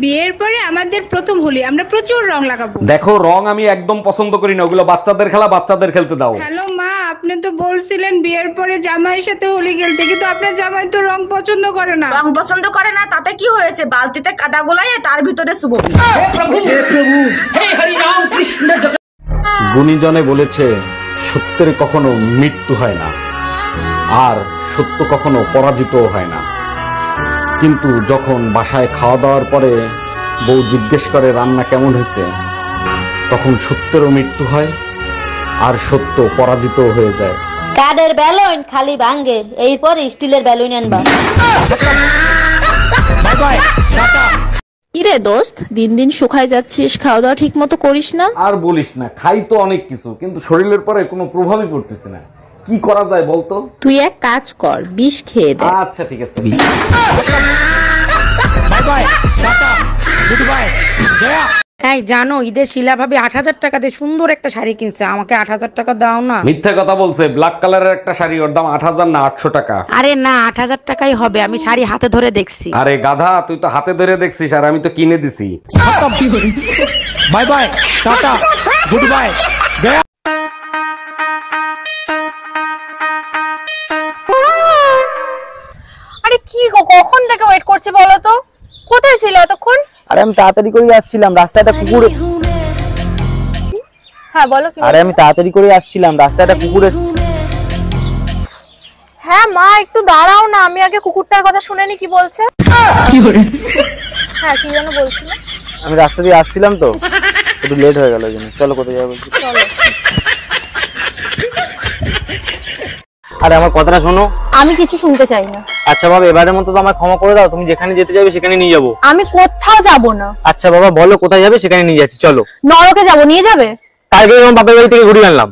বিয়ের পরে আমাদের প্রথম হোলি, আমরা প্রচুর রং লাগাবো। দেখো, রং আমি একদম পছন্দ করি না, ওগুলো বাচ্চাদের খেলা, বাচ্চাদের খেলতে দাও। হ্যালো মা, আপনি তো বলছিলেন বিয়ের পরে জামাইয়ের সাথে হোলি খেলতে, কিন্তু আপনার জামাই তো রং পছন্দ করে না। রং পছন্দ করে না তাতে কি হয়েছে? বালতিতে কাদা গোলায় তার ভিতরে শুভবি। গুণীজনে বলেছে সত্যের কখনো মৃত্যু হয় না, আর সত্য কখনো পরাজিতও হয় না। কিন্তু যখন বাসায় খাওয়া দাওয়ার পরে বউ জিজ্ঞেস করে রান্না কেমন হয়েছে, তখন সত্যেরও মৃত্যু হয় আর সত্য পরাজিতও হয়ে যায়। কাদের বেলুন খালি ভাঙ্গে, এরপর স্টিলের বেলুন আনবা। কিরে দোস্ত, দিন দিন শুকায় যাচ্ছিস, খাওয়া দাওয়া ঠিক মতো করিস না। আর বলিস না, খাই তো অনেক কিছু, কিন্তু শরীরের পরে কোনো প্রভাবই পড়তেছে না। কি করা যায় বলতো? তুই এক কাজ কর, বিষ খেয়ে দে। আচ্ছা ঠিক আছে। এই জানো, ঈদের শিলা ভাবি ৮,০০০ টাকা দিয়ে সুন্দর একটা শাড়ি কিনছে, আমাকে ৮,০০০ টাকা দাও না। মিথ্যা কথা বলছে, ব্ল্যাক কালারের একটা শাড়ি, ওর দাম ৮,০০০ না ৮০০ টাকা। আরে না, ৮,০০০ টাকাই হবে, আমি শাড়ি হাতে ধরে দেখছি। আরে গাধা, তুই তো হাতে ধরে দেখছিস আর আমি তো কিনে দিছি। Bye bye, tata, good bye. আরে কি গো, কখন থেকে ওয়েট করছি বলো তো? কোথায় ছিল এতক্ষণ? আরে আমি তাড়াতাড়ি করে আসছিলাম, রাস্তায় একটা কুকুর। হ্যাঁ বলো কি? আরে আমি তাড়াতাড়ি করে আসছিলাম, রাস্তায় একটা কুকুর এসেছে। হ্যাঁ মা, একটু দাঁড়াও না, আমি আগে কুকুরটার কথা শুনে নি কি বলছে। হ্যাঁ কি যেন বলছিল? আমি রাস্তা দিয়ে আসছিলাম তো, একটু লেট হয়ে গেল। চলো কোথায় যাবো? চলো। আরে আমার কথাটা শোনো। আমি কিছু শুনতে চাই না। আচ্ছা বাবা, এবারের মতো তো আমায় ক্ষমা করে দাও, তুমি যেখানে যেতে যাবে সেখানে নিয়ে যাবো। আমি কোথাও যাব না। আচ্ছা বাবা বলো কোথায় যাবে, সেখানে নিয়ে যাচ্ছি, চলো। নরকে যাব, নিয়ে যাবে? কালকে আমার বাপের বাড়ি থেকে ঘুরে আনলাম।